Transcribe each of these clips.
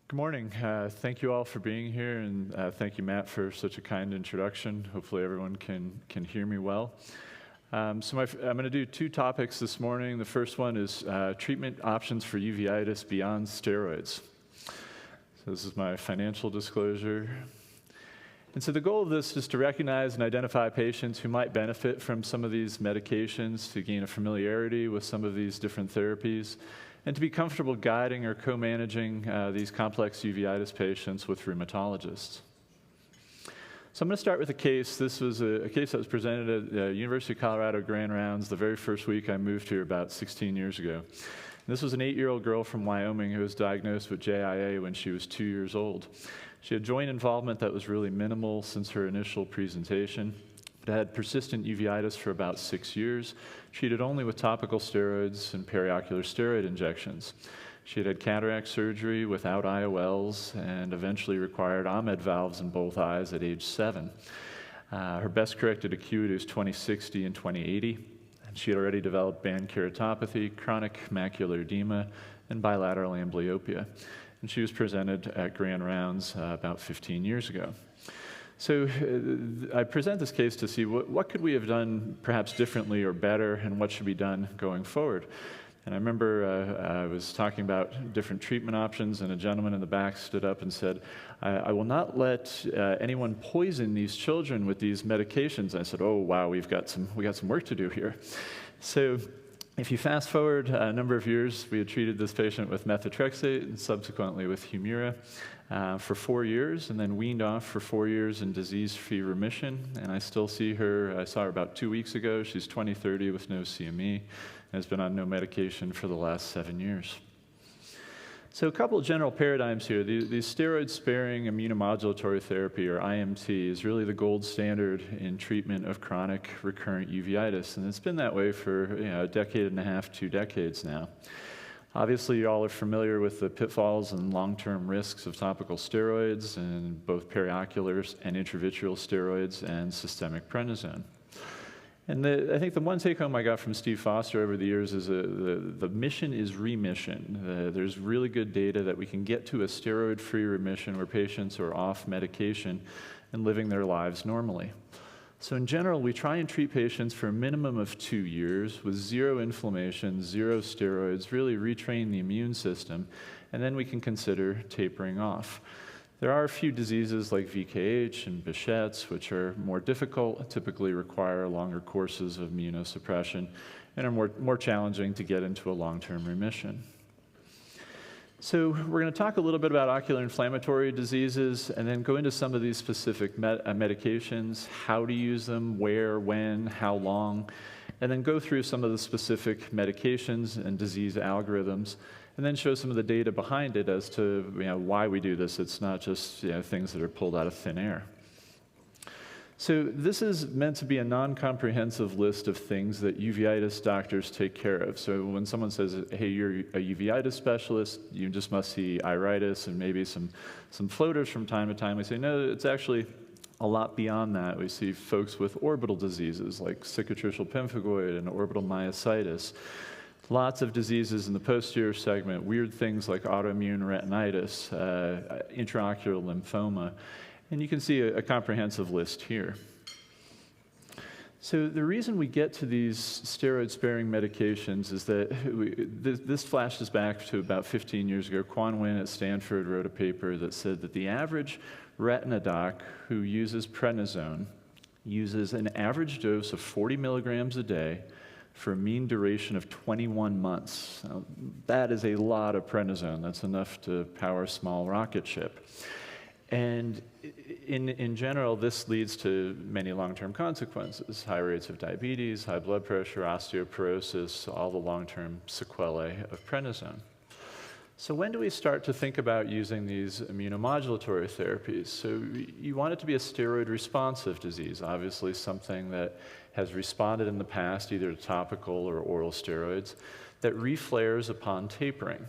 Good morning. Thank you all for being here, and thank you, Matt, for such a kind introduction. Hopefully everyone can hear me well. I'm going to do two topics this morning. The first one is treatment options for uveitis beyond steroids. So this is my financial disclosure. And so the goal of this is to recognize and identify patients who might benefit from some of these medications, to gain a familiarity with some of these different therapies, and to be comfortable guiding or co-managing these complex uveitis patients with rheumatologists. So I'm going to start with a case. This was a case that was presented at the University of Colorado Grand Rounds the very first week I moved here about 16 years ago. This was an 8-year-old girl from Wyoming who was diagnosed with JIA when she was 2 years old. She had joint involvement that was really minimal since her initial presentation, but had persistent uveitis for about 6 years, treated only with topical steroids and periocular steroid injections. She had had cataract surgery without IOLs and eventually required OMED valves in both eyes at age 7. Her best corrected acuity was 20/60 and 20/80, and she had already developed band keratopathy, chronic macular edema, and bilateral amblyopia. And she was presented at Grand Rounds about 15 years ago. So I present this case to see what could we have done perhaps differently or better, and what should be done going forward. And I remember I was talking about different treatment options, and a gentleman in the back stood up and said, I will not let anyone poison these children with these medications. And I said, oh, wow, we got some work to do here. So if you fast forward a number of years, we had treated this patient with methotrexate and subsequently with Humira for 4 years, and then weaned off for 4 years in disease-free remission. And I still see her. I saw her about 2 weeks ago. She's 20/30 with no CME, and has been on no medication for the last 7 years. So a couple of general paradigms here. These steroid-sparing immunomodulatory therapy, or IMT, is really the gold standard in treatment of chronic recurrent uveitis, and it's been that way for a decade and a half, 2 decades now. Obviously, you all are familiar with the pitfalls and long-term risks of topical steroids, and both perioculars and intravitreal steroids and systemic prednisone. And I think the one take-home I got from Steve Foster over the years is the mission is remission. There's really good data that we can get to a steroid-free remission where patients are off medication and living their lives normally. So in general, we try and treat patients for a minimum of 2 years with zero inflammation, zero steroids, really retrain the immune system, and then we can consider tapering off. There are a few diseases like VKH and Behçet's, which are more difficult, typically require longer courses of immunosuppression, and are more challenging to get into a long-term remission. So we're going to talk a little bit about ocular inflammatory diseases, and then go into some of these specific medications, how to use them, where, when, how long, and then go through some of the specific medications and disease algorithms, and then show some of the data behind it as to why we do this. It's not just things that are pulled out of thin air. So this is meant to be a non-comprehensive list of things that uveitis doctors take care of. So when someone says, hey, you're a uveitis specialist, you just must see iritis and maybe some floaters from time to time, we say, no, it's actually a lot beyond that. We see folks with orbital diseases like cicatricial pemphigoid and orbital myositis. Lots of diseases in the posterior segment, weird things like autoimmune retinitis, intraocular lymphoma, and you can see a comprehensive list here. So the reason we get to these steroid-sparing medications is that this flashes back to about 15 years ago. Quan Nguyen at Stanford wrote a paper that said that the average retina doc who uses prednisone uses an average dose of 40 milligrams a day for a mean duration of 21 months. Now, that is a lot of prednisone. That's enough to power a small rocket ship. And in general, this leads to many long-term consequences: high rates of diabetes, high blood pressure, osteoporosis, all the long-term sequelae of prednisone. So when do we start to think about using these immunomodulatory therapies? So you want it to be a steroid-responsive disease, obviously something that has responded in the past either to topical or oral steroids, that reflares upon tapering.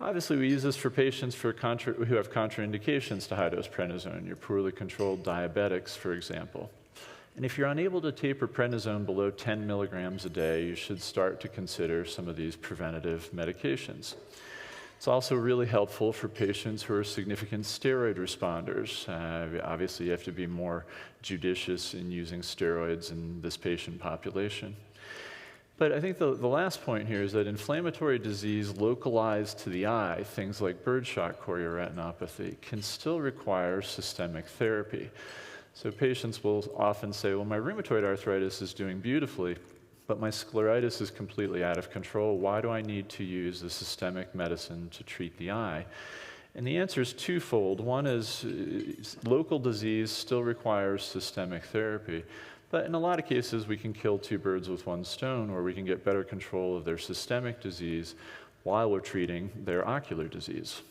Obviously, we use this for patients who have contraindications to high-dose prednisone, your poorly controlled diabetics, for example. And if you're unable to taper prednisone below 10 milligrams a day, you should start to consider some of these preventative medications. It's also really helpful for patients who are significant steroid responders. Obviously, you have to be more judicious in using steroids in this patient population. But I think the last point here is that inflammatory disease localized to the eye, things like birdshot chorioretinopathy, can still require systemic therapy. So patients will often say, well, my rheumatoid arthritis is doing beautifully, but my scleritis is completely out of control. Why do I need to use a systemic medicine to treat the eye? And the answer is twofold. One is local disease still requires systemic therapy, but in a lot of cases we can kill two birds with one stone, or we can get better control of their systemic disease while we're treating their ocular disease.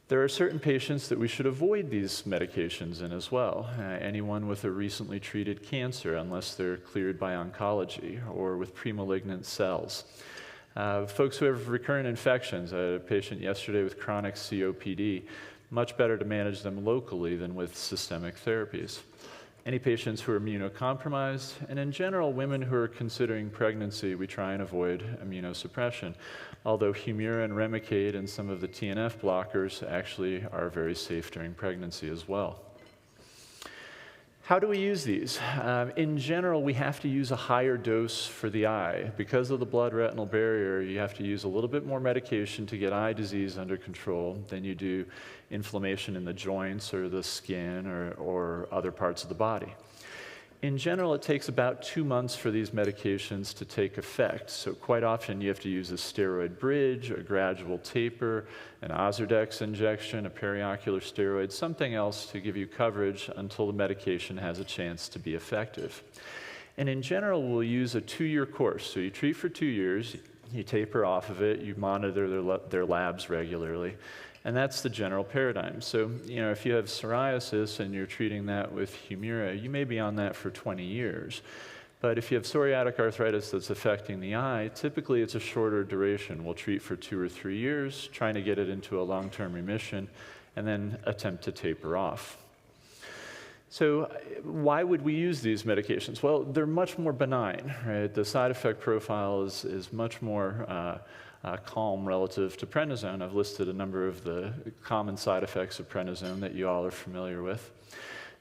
There are certain patients that we should avoid these medications in as well. Anyone with a recently treated cancer, unless they're cleared by oncology, or with premalignant cells. Folks who have recurrent infections, a patient yesterday with chronic COPD, much better to manage them locally than with systemic therapies. Any patients who are immunocompromised, and in general, women who are considering pregnancy, we try and avoid immunosuppression. Although Humira and Remicade and some of the TNF blockers actually are very safe during pregnancy as well. How do we use these? In general, we have to use a higher dose for the eye. Because of the blood-retinal barrier, you have to use a little bit more medication to get eye disease under control than you do inflammation in the joints or the skin or other parts of the body. In general, it takes about 2 months for these medications to take effect. So quite often you have to use a steroid bridge, a gradual taper, an Ozurdex injection, a periocular steroid, something else to give you coverage until the medication has a chance to be effective. And in general, we'll use a 2-year course. So you treat for 2 years, you taper off of it, you monitor their labs regularly. And that's the general paradigm. So, if you have psoriasis and you're treating that with Humira, you may be on that for 20 years. But if you have psoriatic arthritis that's affecting the eye, typically it's a shorter duration. We'll treat for 2 or 3 years, trying to get it into a long-term remission, and then attempt to taper off. So why would we use these medications? Well, they're much more benign, right? The side effect profile is much more calm relative to prednisone. I've listed a number of the common side effects of prednisone that you all are familiar with.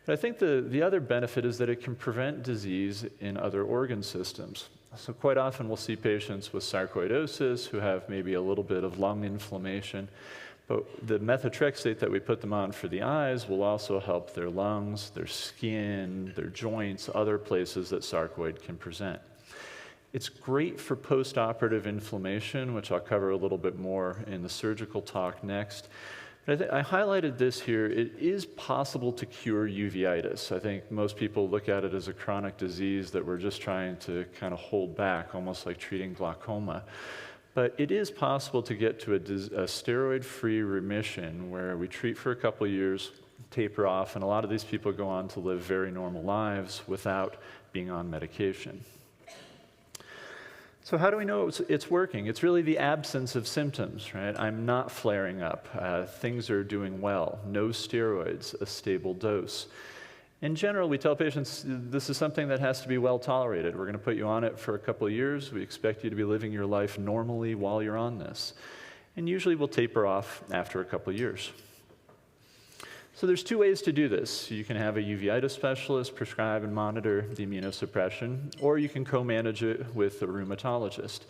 But I think the other benefit is that it can prevent disease in other organ systems. So quite often we'll see patients with sarcoidosis who have maybe a little bit of lung inflammation, but the methotrexate that we put them on for the eyes will also help their lungs, their skin, their joints, other places that sarcoid can present. It's great for post-operative inflammation, which I'll cover a little bit more in the surgical talk next. But I highlighted this here. It is possible to cure uveitis. I think most people look at it as a chronic disease that we're just trying to kind of hold back, almost like treating glaucoma. But it is possible to get to a steroid-free remission where we treat for a couple of years, taper off, and a lot of these people go on to live very normal lives without being on medication. So how do we know it's working? It's really the absence of symptoms, right? I'm not flaring up. Things are doing well. No steroids, a stable dose. In general, we tell patients this is something that has to be well tolerated. We're going to put you on it for a couple of years. We expect you to be living your life normally while you're on this. And usually we'll taper off after a couple of years. So there's 2 ways to do this. You can have a uveitis specialist prescribe and monitor the immunosuppression, or you can co-manage it with a rheumatologist.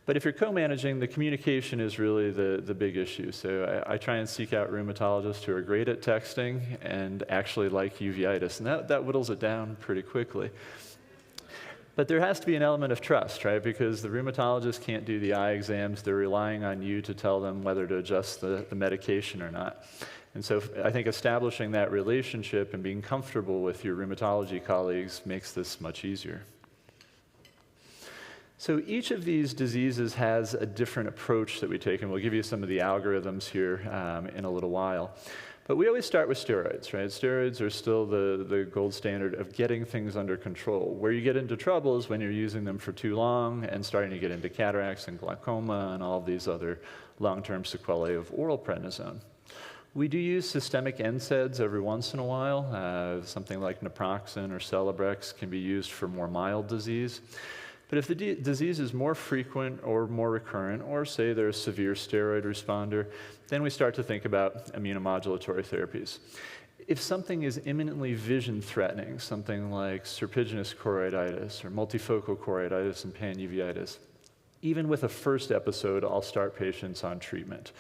But if you're co-managing, the communication is really the big issue. So I try and seek out rheumatologists who are great at texting and actually like uveitis, and that whittles it down pretty quickly. But there has to be an element of trust, right? Because the rheumatologist can't do the eye exams. They're relying on you to tell them whether to adjust the medication or not. And so I think establishing that relationship and being comfortable with your rheumatology colleagues makes this much easier. So each of these diseases has a different approach that we take, and we'll give you some of the algorithms here in a little while. But we always start with steroids, right? Steroids are still the gold standard of getting things under control. Where you get into trouble is when you're using them for too long and starting to get into cataracts and glaucoma and all these other long-term sequelae of oral prednisone. We do use systemic NSAIDs every once in a while. Something like naproxen or Celebrex can be used for more mild disease. But if the disease is more frequent or more recurrent, or say they're a severe steroid responder, then we start to think about immunomodulatory therapies. If something is imminently vision-threatening, something like serpiginous choroiditis or multifocal choroiditis and panuveitis, even with a first episode, I'll start patients on treatment.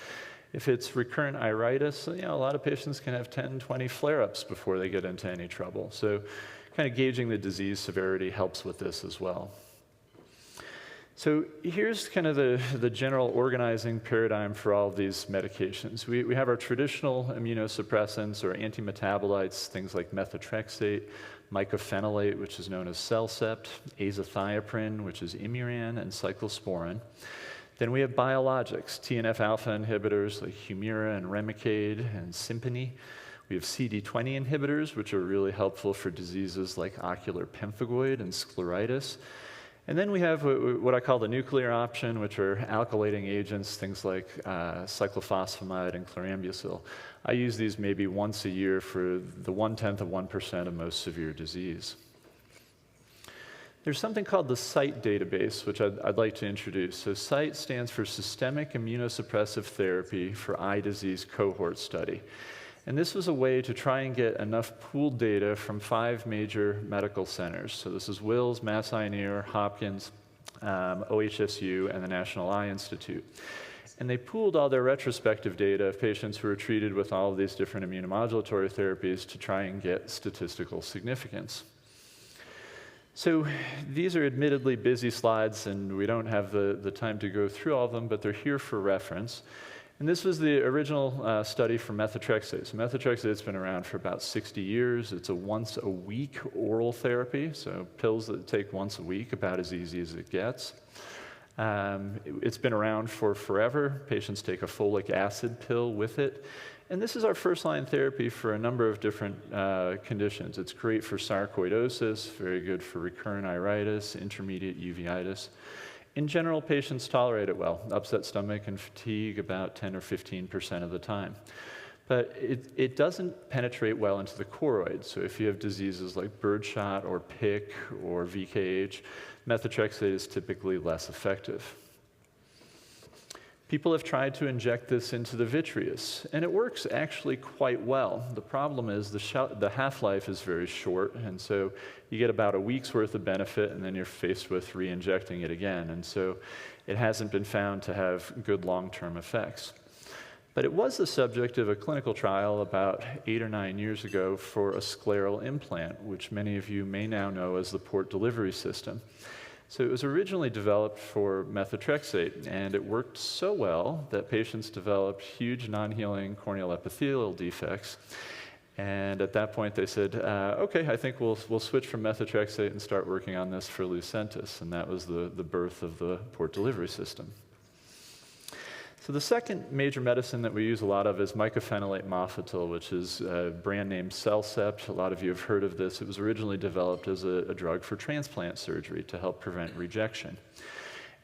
If it's recurrent iritis, a lot of patients can have 10, 20 flare-ups before they get into any trouble. So kind of gauging the disease severity helps with this as well. So here's kind of the general organizing paradigm for all of these medications. We have our traditional immunosuppressants or antimetabolites, things like methotrexate, mycophenolate, which is known as Cellcept, azathioprine, which is Imuran, and cyclosporin. Then we have biologics, TNF-alpha inhibitors like Humira and Remicade and Simponi. We have CD20 inhibitors, which are really helpful for diseases like ocular pemphigoid and scleritis. And then we have what I call the nuclear option, which are alkylating agents, things like cyclophosphamide and chlorambucil. I use these maybe once a year for the 0.1% of most severe disease. There's something called the SITE database, which I'd like to introduce. So SITE stands for Systemic Immunosuppressive Therapy for Eye Disease Cohort Study. And this was a way to try and get enough pooled data from 5 major medical centers. So this is Wills, Mass Eye and Ear, Hopkins, OHSU, and the National Eye Institute. And they pooled all their retrospective data of patients who were treated with all of these different immunomodulatory therapies to try and get statistical significance. So these are admittedly busy slides, and we don't have the time to go through all of them, but they're here for reference. And this was the original study for methotrexate. So methotrexate's been around for about 60 years. It's a once-a-week oral therapy, so pills that take once a week, about as easy as it gets. It's been around for forever. Patients take a folic acid pill with it. And this is our first-line therapy for a number of different conditions. It's great for sarcoidosis, very good for recurrent iritis, intermediate uveitis. In general, patients tolerate it well. Upset stomach and fatigue about 10 or 15% of the time. But it doesn't penetrate well into the choroid. So if you have diseases like birdshot or PIC or VKH, methotrexate is typically less effective. People have tried to inject this into the vitreous, and it works actually quite well. The problem is the half-life is very short, and so you get about a week's worth of benefit, and then you're faced with re-injecting it again. And so it hasn't been found to have good long-term effects. But it was the subject of a clinical trial about 8 or 9 years ago for a scleral implant, which many of you may now know as the port delivery system. So it was originally developed for methotrexate, and it worked so well that patients developed huge non-healing corneal epithelial defects. And at that point, they said, okay, I think we'll switch from methotrexate and start working on this for Lucentis. And that was the birth of the port delivery system. So the second major medicine that we use a lot of is mycophenolate mofetil, which is a brand name Cellcept. A lot of you have heard of this. It was originally developed as a drug for transplant surgery to help prevent rejection.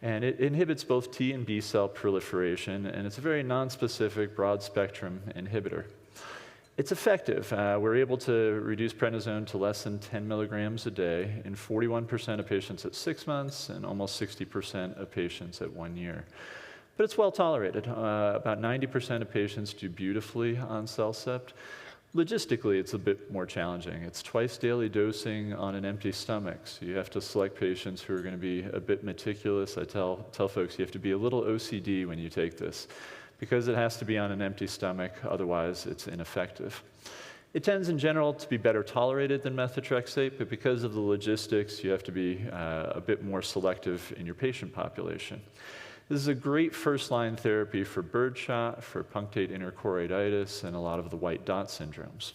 And it inhibits both T and B cell proliferation, and it's a very nonspecific, broad-spectrum inhibitor. It's effective. We're able to reduce prednisone to less than 10 milligrams a day in 41% of patients at 6 months and almost 60% of patients at 1 year. But it's well tolerated. About 90% of patients do beautifully on Cellcept. Logistically, it's a bit more challenging. It's twice daily dosing on an empty stomach, so you have to select patients who are going to be a bit meticulous. I tell folks you have to be a little OCD when you take this, because it has to be on an empty stomach, otherwise it's ineffective. It tends in general to be better tolerated than methotrexate, but because of the logistics, you have to be a bit more selective in your patient population. This is a great first-line therapy for birdshot, for punctate intrachoroiditis, and a lot of the white dot syndromes.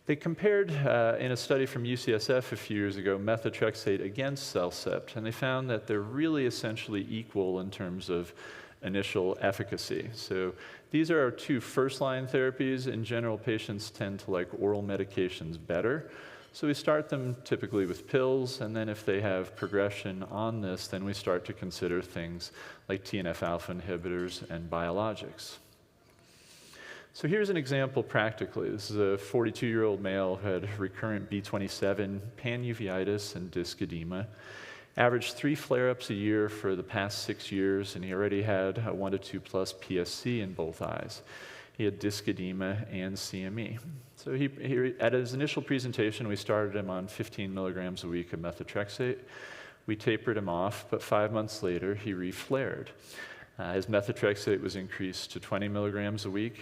They compared, in a study from UCSF a few years ago, methotrexate against Cellcept, and they found that they're really essentially equal in terms of initial efficacy. So these are our 2 first-line therapies. In general, patients tend to like oral medications better. So we start them typically with pills, and then if they have progression on this, then we start to consider things like TNF-alpha inhibitors and biologics. So here's an example practically. This is a 42-year-old male who had recurrent B27, pan-uveitis, and disc edema. Averaged 3 flare-ups a year for the past 6 years, and he already had a 1 to 2 plus PSC in both eyes. He had disc edema and CME. So he, at his initial presentation, we started him on 15 milligrams a week of methotrexate. We tapered him off, but 5 months later, he reflared. His methotrexate was increased to 20 milligrams a week.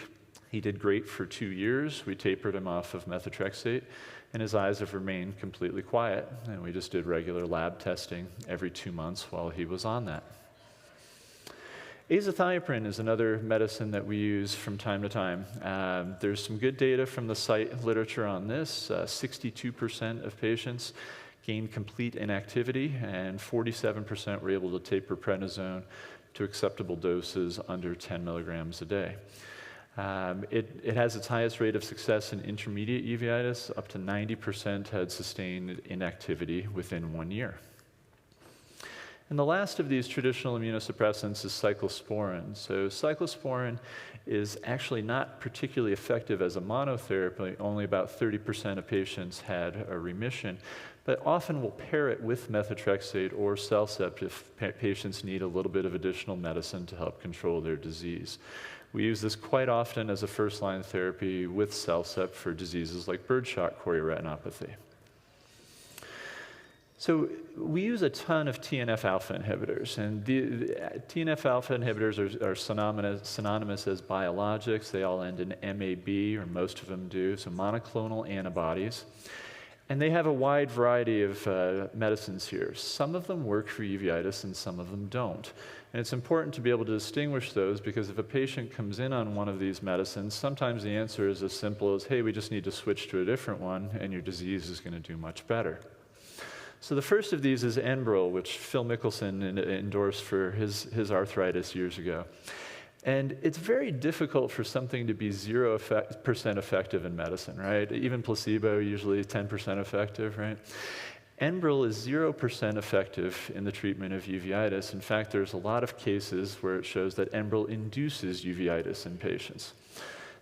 He did great for 2 years. We tapered him off of methotrexate, and his eyes have remained completely quiet. And we just did regular lab testing every 2 months while he was on that. Azathioprine is another medicine that we use from time to time. There's some good data from the site literature on this. 62% of patients gained complete inactivity, and 47% were able to taper prednisone to acceptable doses under 10 milligrams a day. It has its highest rate of success in intermediate uveitis. Up to 90% had sustained inactivity within 1 year. And the last of these traditional immunosuppressants is cyclosporin. So cyclosporin is actually not particularly effective as a monotherapy. Only about 30% of patients had a remission, but often we'll pair it with methotrexate or Cellcept if patients need a little bit of additional medicine to help control their disease. We use this quite often as a first-line therapy with Cellcept for diseases like birdshot chorioretinopathy. So we use a ton of TNF-alpha inhibitors, and the TNF-alpha inhibitors are synonymous as biologics. They all end in MAB, or most of them do, so monoclonal antibodies. And they have a wide variety of medicines here. Some of them work for uveitis and some of them don't. And it's important to be able to distinguish those, because if a patient comes in on one of these medicines, sometimes the answer is as simple as, hey, we just need to switch to a different one and your disease is going to do much better. So the first of these is Enbrel, which Phil Mickelson endorsed for his arthritis years ago. And it's very difficult for something to be 0% effective in medicine, right? Even placebo, usually 10% effective, right? Enbrel is 0% effective in the treatment of uveitis. In fact, there's a lot of cases where it shows that Enbrel induces uveitis in patients.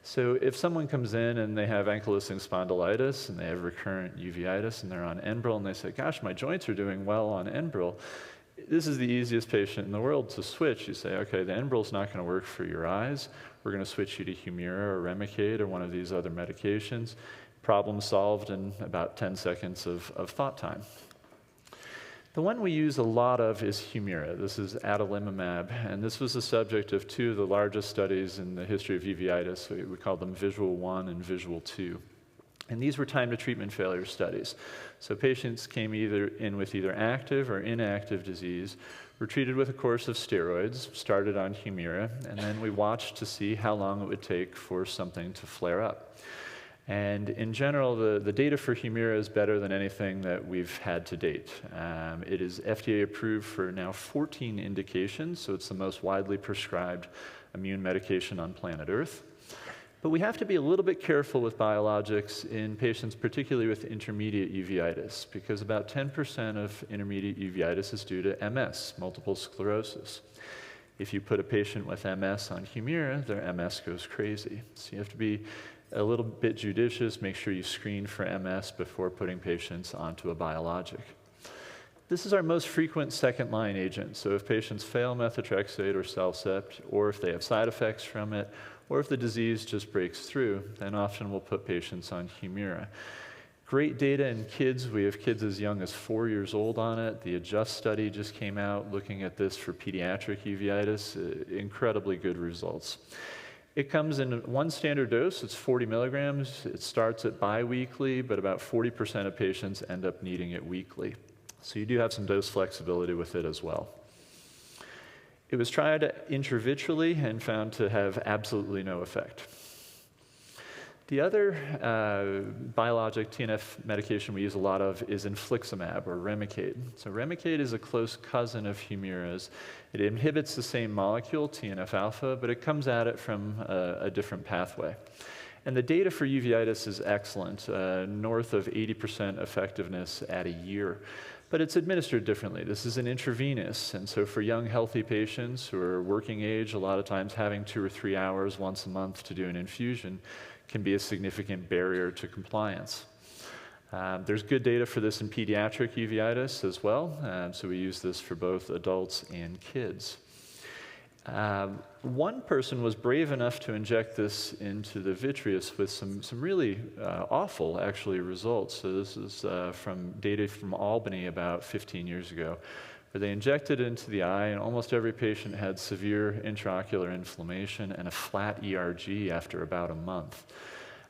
So if someone comes in and they have ankylosing spondylitis and they have recurrent uveitis and they're on Enbrel and they say, gosh, my joints are doing well on Enbrel, this is the easiest patient in the world to switch. You say, okay, the Enbrel's not going to work for your eyes. We're going to switch you to Humira or Remicade or one of these other medications. Problem solved in about 10 seconds of thought time. The one we use a lot of is Humira. This is adalimumab, and this was the subject of 2 of the largest studies in the history of uveitis. We call them Visual 1 and Visual 2. And these were time to treatment failure studies. So patients came either in with either active or inactive disease, were treated with a course of steroids, started on Humira, and then we watched to see how long it would take for something to flare up. And in general, the data for Humira is better than anything that we've had to date. It is FDA approved for now 14 indications, so it's the most widely prescribed immune medication on planet Earth. But we have to be a little bit careful with biologics in patients, particularly with intermediate uveitis, because about 10% of intermediate uveitis is due to MS, multiple sclerosis. If you put a patient with MS on Humira, their MS goes crazy. So you have to be a little bit judicious, make sure you screen for MS before putting patients onto a biologic. This is our most frequent second-line agent. So if patients fail methotrexate or Cellcept, or if they have side effects from it, or if the disease just breaks through, then often we'll put patients on Humira. Great data in kids. We have kids as young as 4 years old on it. The ADJUST study just came out looking at this for pediatric uveitis. Incredibly good results. It comes in one standard dose. It's 40 milligrams. It starts at biweekly, but about 40% of patients end up needing it weekly. So you do have some dose flexibility with it as well. It was tried intravitreally and found to have absolutely no effect. The other biologic TNF medication we use a lot of is infliximab, or Remicade. So Remicade is a close cousin of Humira's. It inhibits the same molecule, TNF-alpha, but it comes at it from a different pathway. And the data for uveitis is excellent, north of 80% effectiveness at a year. but it's administered differently. This is an intravenous, and so for young, healthy patients who are working age, a lot of times having 2 or 3 hours once a month to do an infusion can be a significant barrier to compliance. There's good data for this in pediatric uveitis as well, so we use this for both adults and kids. One person was brave enough to inject this into the vitreous with some really awful, actually, results. So this is from data from Albany about 15 years ago, where they injected it into the eye, and almost every patient had severe intraocular inflammation and a flat ERG after about a month.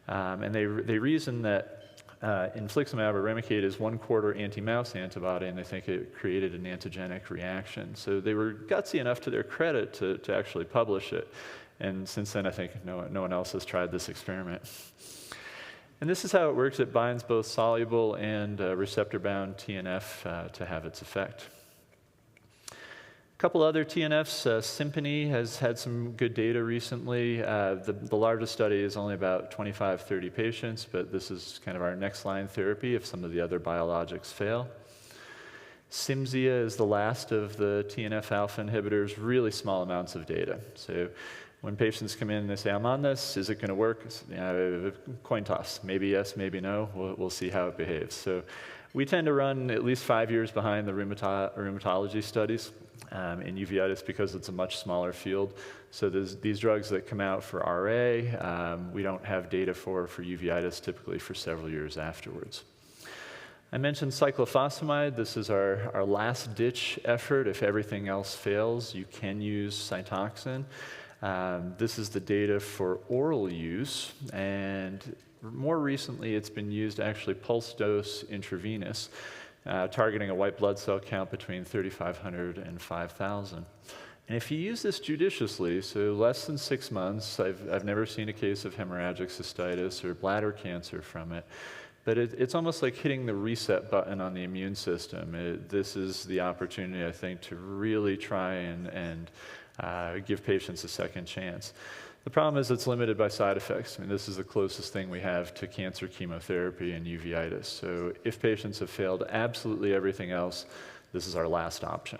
And they reasoned that infliximab or Remicade is 1/4 anti-mouse antibody, and they think it created an antigenic reaction. So they were gutsy enough, to their credit, to actually publish it. And since then, I think no one else has tried this experiment. And this is how it works. It binds both soluble and receptor-bound TNF to have its effect. A couple other TNFs, Symphony has had some good data recently. The largest study is only about 25, 30 patients, but this is kind of our next line therapy if some of the other biologics fail. Cimzia is the last of the TNF alpha inhibitors, really small amounts of data. So when patients come in and they say, I'm on this, is it going to work? Coin toss, maybe yes, maybe no, we'll see how it behaves. So we tend to run at least 5 years behind the rheumatology studies in uveitis because it's a much smaller field. So these drugs that come out for RA, we don't have data for uveitis typically for several years afterwards. I mentioned cyclophosphamide. This is our last-ditch effort. If everything else fails, you can use Cytoxan. This is the data for oral use, and more recently it's been used actually pulse dose intravenous, targeting a white blood cell count between 3,500 and 5,000. And if you use this judiciously, so less than 6 months, I've never seen a case of hemorrhagic cystitis or bladder cancer from it, but it's almost like hitting the reset button on the immune system. This is the opportunity, I think, to really try and give patients a second chance. The problem is it's limited by side effects. I mean, this is the closest thing we have to cancer chemotherapy and uveitis. So if patients have failed absolutely everything else, this is our last option.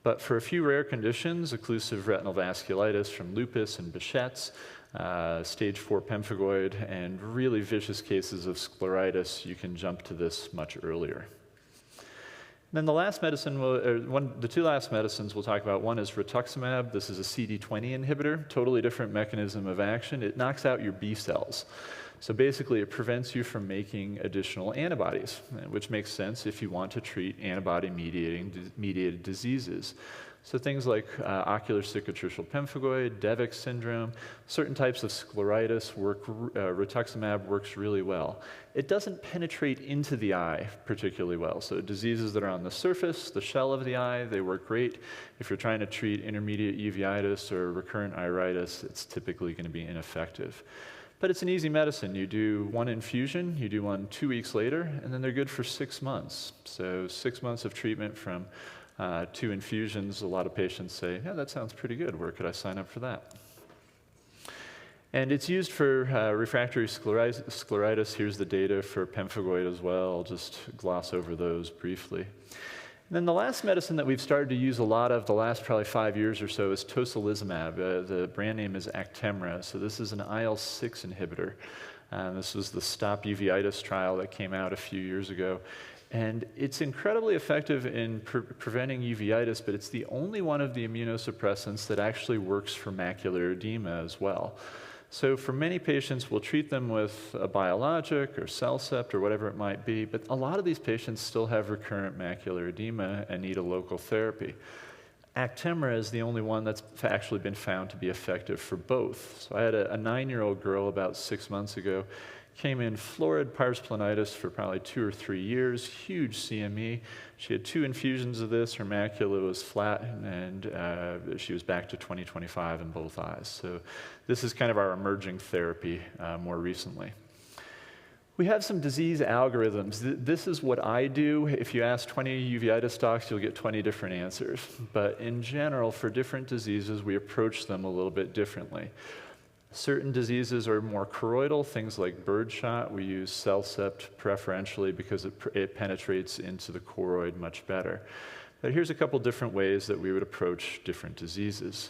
But for a few rare conditions, occlusive retinal vasculitis from lupus and Behçet's, stage 4 pemphigoid, and really vicious cases of scleritis, you can jump to this much earlier. Then the last medicine, the two last medicines we'll talk about, one is rituximab. This is a CD20 inhibitor, totally different mechanism of action. It knocks out your B cells. So basically, it prevents you from making additional antibodies, which makes sense if you want to treat antibody-mediated diseases. So things like ocular cicatricial pemphigoid, Devick's syndrome, certain types of scleritis, rituximab works really well. It doesn't penetrate into the eye particularly well. So diseases that are on the surface, the shell of the eye, they work great. If you're trying to treat intermediate uveitis or recurrent iritis, it's typically going to be ineffective. But it's an easy medicine. You do one infusion, you do one 2 weeks later, and then they're good for 6 months. So 6 months of treatment from 2 infusions. A lot of patients say, yeah, that sounds pretty good. Where could I sign up for that? And it's used for refractory scleritis. Here's the data for pemphigoid as well. I'll just gloss over those briefly. And then the last medicine that we've started to use a lot of the last probably 5 years or so is tocilizumab. The brand name is Actemra. So this is an IL-6 inhibitor. This was the Stop Uveitis trial that came out a few years ago. And it's incredibly effective in preventing uveitis, but it's the only one of the immunosuppressants that actually works for macular edema as well. So for many patients, we'll treat them with a biologic or Cellcept or whatever it might be, but a lot of these patients still have recurrent macular edema and need a local therapy. Actemra is the only one that's actually been found to be effective for both. So I had a 9-year-old girl about 6 months ago, came in florid pars planitis for probably 2 or 3 years, huge CME. She had 2 infusions of this, her macula was flat, and she was back to 20/25 in both eyes. So this is kind of our emerging therapy more recently. We have some disease algorithms. This is what I do. If you ask 20 uveitis docs, you'll get 20 different answers. But in general, for different diseases, we approach them a little bit differently. Certain diseases are more choroidal, things like birdshot. We use Cellcept preferentially because it penetrates into the choroid much better. But here's a couple different ways that we would approach different diseases.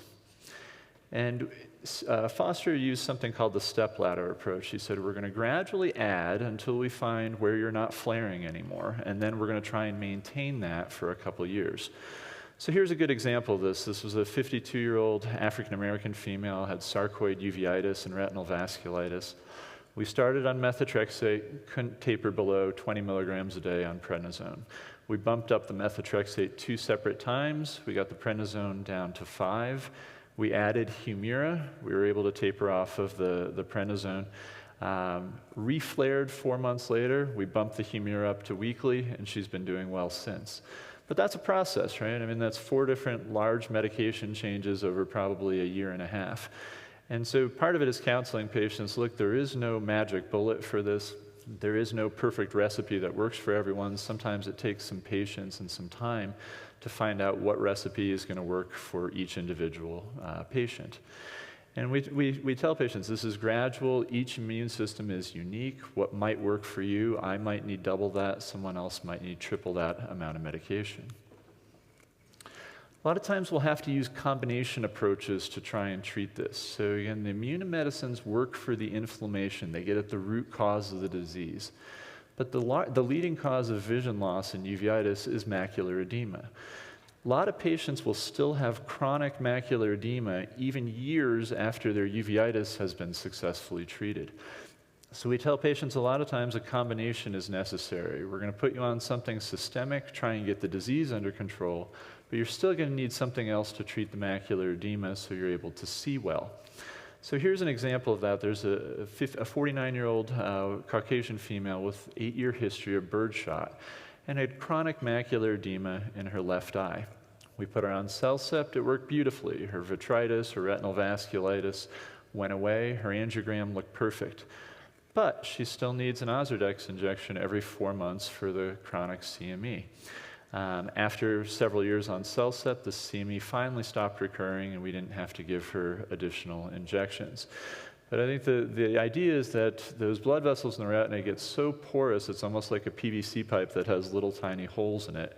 And Foster used something called the stepladder approach. He said, we're going to gradually add until we find where you're not flaring anymore, and then we're going to try and maintain that for a couple years. So here's a good example of this. This was a 52-year-old African-American female, had sarcoid uveitis and retinal vasculitis. We started on methotrexate, couldn't taper below 20 milligrams a day on prednisone. We bumped up the methotrexate 2 separate times. We got the prednisone down to 5. We added Humira. We were able to taper off of the prednisone. Reflared 4 months later. We bumped the Humira up to weekly, and she's been doing well since. But that's a process, right? I mean, that's 4 different large medication changes over probably a year and a half. And so part of it is counseling patients, look, there is no magic bullet for this. There is no perfect recipe that works for everyone. Sometimes it takes some patience and some time to find out what recipe is going to work for each individual patient. And we tell patients this is gradual. Each immune system is unique. What might work for you, I might need double that. Someone else might need triple that amount of medication. A lot of times we'll have to use combination approaches to try and treat this. So again, the immunomedicines work for the inflammation. They get at the root cause of the disease. But the leading cause of vision loss in uveitis is macular edema. A lot of patients will still have chronic macular edema even years after their uveitis has been successfully treated. So we tell patients a lot of times a combination is necessary. We're going to put you on something systemic, try and get the disease under control, but you're still going to need something else to treat the macular edema so you're able to see well. So here's an example of that. There's a 49-year-old Caucasian female with 8-year history of birdshot and had chronic macular edema in her left eye. We put her on Cellcept. It worked beautifully. Her vitritis, her retinal vasculitis went away. Her angiogram looked perfect. But she still needs an Ozurdex injection every 4 months for the chronic CME. After several years on Cellcept, the CME finally stopped recurring, and we didn't have to give her additional injections. But I think the idea is that those blood vessels in the retina get so porous, it's almost like a PVC pipe that has little tiny holes in it.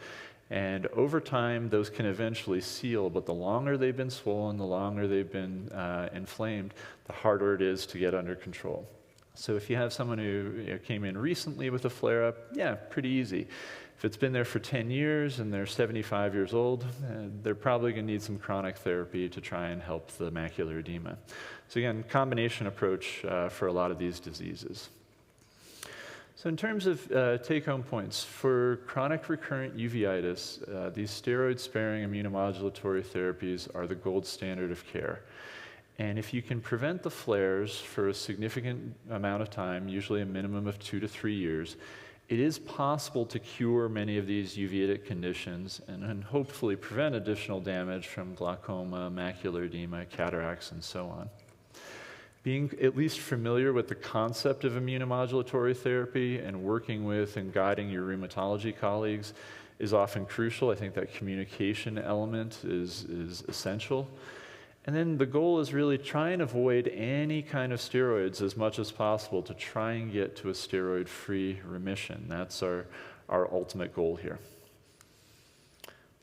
And over time, those can eventually seal, but the longer they've been swollen, the longer they've been inflamed, the harder it is to get under control. So if you have someone who came in recently with a flare-up, yeah, pretty easy. If it's been there for 10 years and they're 75 years old, they're probably going to need some chronic therapy to try and help the macular edema. So again, combination approach for a lot of these diseases. So in terms of take-home points, for chronic recurrent uveitis, these steroid-sparing immunomodulatory therapies are the gold standard of care. And if you can prevent the flares for a significant amount of time, usually a minimum of 2 to 3 years, it is possible to cure many of these uveitic conditions and hopefully prevent additional damage from glaucoma, macular edema, cataracts, and so on. Being at least familiar with the concept of immunomodulatory therapy and working with and guiding your rheumatology colleagues is often crucial. I think that communication element is essential. And then the goal is really try and avoid any kind of steroids as much as possible to try and get to a steroid-free remission. That's our ultimate goal here.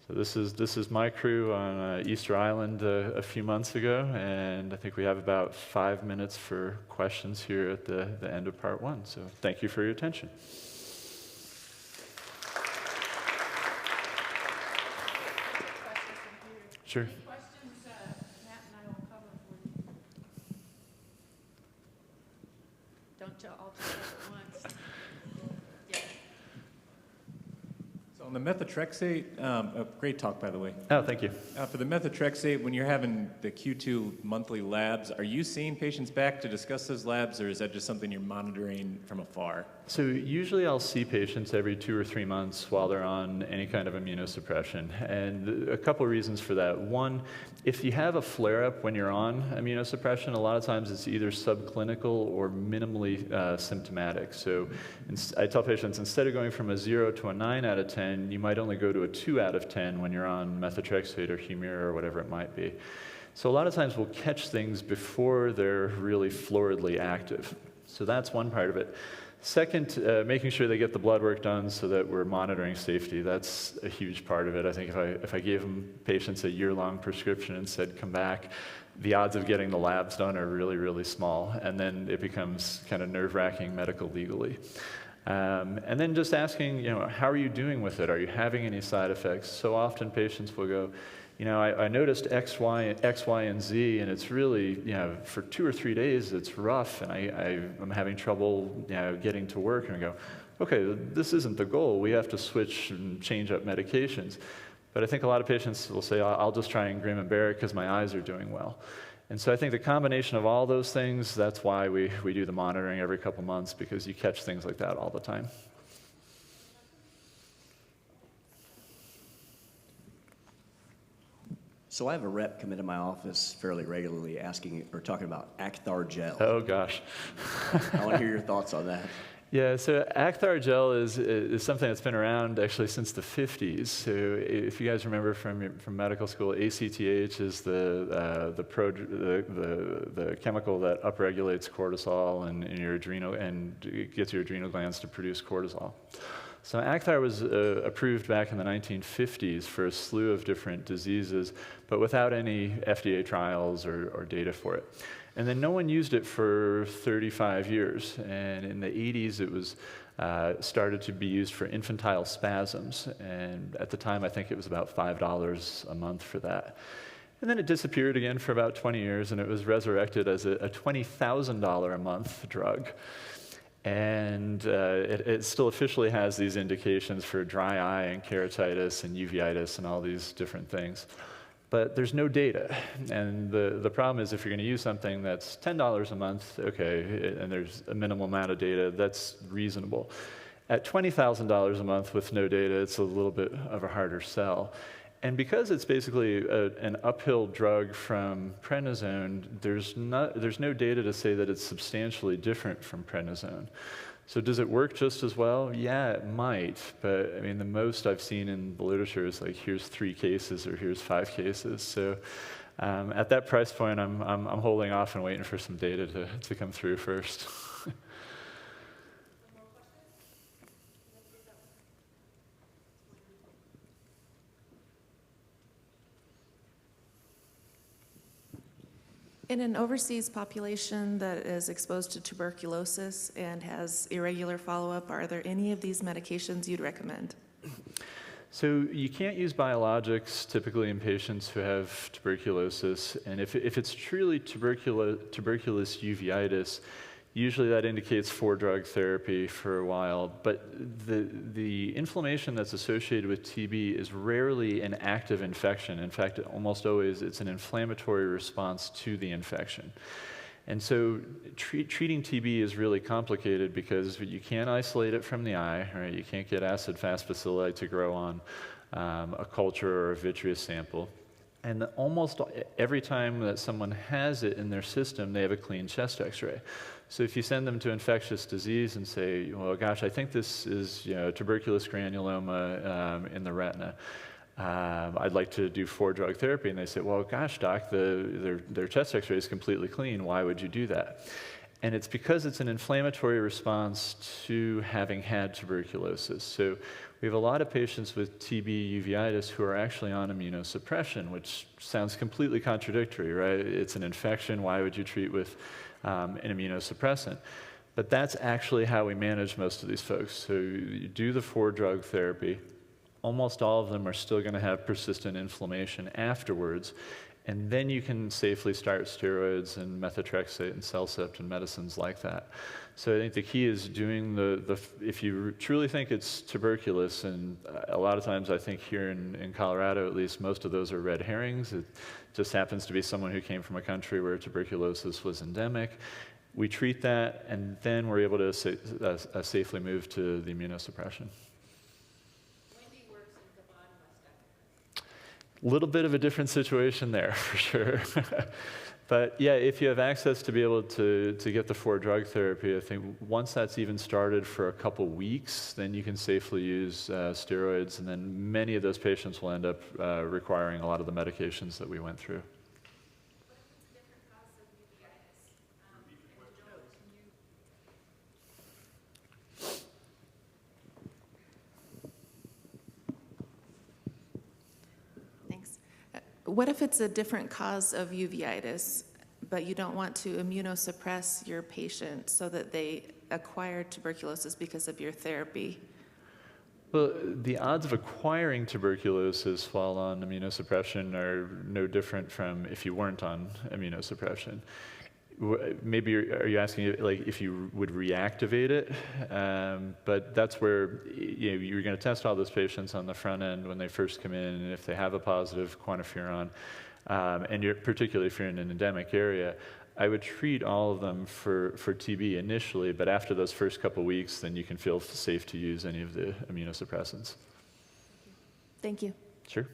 So this is my crew on Easter Island a few months ago, and I think we have about 5 minutes for questions here at the end of part 1. So thank you for your attention. Sure. On the methotrexate, great talk, by the way. Oh, thank you. For the methotrexate, when you're having the Q2 monthly labs, are you seeing patients back to discuss those labs, or is that just something you're monitoring from afar? So usually I'll see patients every 2 or 3 months while they're on any kind of immunosuppression. And a couple of reasons for that. One, if you have a flare-up when you're on immunosuppression, a lot of times it's either subclinical or minimally symptomatic. So I tell patients, instead of going from a 0 to a 9 out of 10, you might only go to a 2 out of 10 when you're on methotrexate or Humira or whatever it might be. So a lot of times we'll catch things before they're really floridly active. So that's one part of it. Second, making sure they get the blood work done so that we're monitoring safety. That's a huge part of it. I think if I gave patients a year-long prescription and said, come back, the odds of getting the labs done are really, really small. And then it becomes kind of nerve-wracking medical legally. And then just asking, how are you doing with it? Are you having any side effects? So often patients will go, I noticed X, Y, and Z, and it's really, for 2 or 3 days, it's rough, and I'm having trouble, getting to work. And I go, okay, this isn't the goal. We have to switch and change up medications. But I think a lot of patients will say, I'll just try and grim and bear it because my eyes are doing well. And so I think the combination of all those things, that's why we do the monitoring every couple months, because you catch things like that all the time. So I have a rep come into my office fairly regularly asking or talking about Acthar gel. Oh, gosh. I want to hear your thoughts on that. Yeah, so Acthar gel is something that's been around actually since the 50s. So if you guys remember from medical school, ACTH is the chemical that upregulates cortisol in your adrenal and gets your adrenal glands to produce cortisol. So Acthar was approved back in the 1950s for a slew of different diseases, but without any FDA trials or data for it. And then no one used it for 35 years. And in the 80s, it was started to be used for infantile spasms. And at the time, I think it was about $5 a month for that. And then it disappeared again for about 20 years, and it was resurrected as a $20,000 a month drug. And it still officially has these indications for dry eye and keratitis and uveitis and all these different things. But there's no data. And the problem is if you're going to use something that's $10 a month, okay, and there's a minimal amount of data, that's reasonable. At $20,000 a month with no data, it's a little bit of a harder sell. And because it's basically an uphill drug from prednisone, there's no data to say that it's substantially different from prednisone. So does it work just as well? Yeah, it might, but I mean, the most I've seen in the literature is like, here's 3 cases or here's 5 cases. So at that price point, I'm holding off and waiting for some data to come through first. In an overseas population that is exposed to tuberculosis and has irregular follow-up, are there any of these medications you'd recommend? So you can't use biologics typically in patients who have tuberculosis, and if it's truly tuberculous uveitis, usually that indicates 4-drug therapy for a while, but the inflammation that's associated with TB is rarely an active infection. In fact, almost always it's an inflammatory response to the infection. And so treating TB is really complicated because you can't isolate it from the eye, right? You can't get acid-fast bacilli to grow on a culture or a vitreous sample. And almost every time that someone has it in their system, they have a clean chest x-ray. So if you send them to infectious disease and say, well, gosh, I think this is tuberculous granuloma in the retina. I'd like to do 4-drug therapy. And they say, well, gosh, doc, their chest x-ray is completely clean. Why would you do that? And it's because it's an inflammatory response to having had tuberculosis. So we have a lot of patients with TB uveitis who are actually on immunosuppression, which sounds completely contradictory, right? It's an infection. Why would you treat with an immunosuppressant? But that's actually how we manage most of these folks. So you do the 4-drug therapy. Almost all of them are still going to have persistent inflammation afterwards. And then you can safely start steroids and methotrexate and Cellcept and medicines like that. So I think the key is doing if you truly think it's tuberculous, and a lot of times I think here in Colorado at least, most of those are red herrings. It just happens to be someone who came from a country where tuberculosis was endemic. We treat that, and then we're able to safely move to the immunosuppression. A little bit of a different situation there, for sure. But yeah, if you have access to be able to get the 4-drug therapy, I think once that's even started for a couple weeks, then you can safely use steroids, and then many of those patients will end up requiring a lot of the medications that we went through. What if it's a different cause of uveitis, but you don't want to immunosuppress your patient so that they acquire tuberculosis because of your therapy? Well, the odds of acquiring tuberculosis while on immunosuppression are no different from if you weren't on immunosuppression. Maybe are you asking like if you would reactivate it? But that's where you're going to test all those patients on the front end when they first come in, and if they have a positive quantiferon, and particularly if you're in an endemic area, I would treat all of them for TB initially, but after those first couple weeks, then you can feel safe to use any of the immunosuppressants. Thank you. Sure.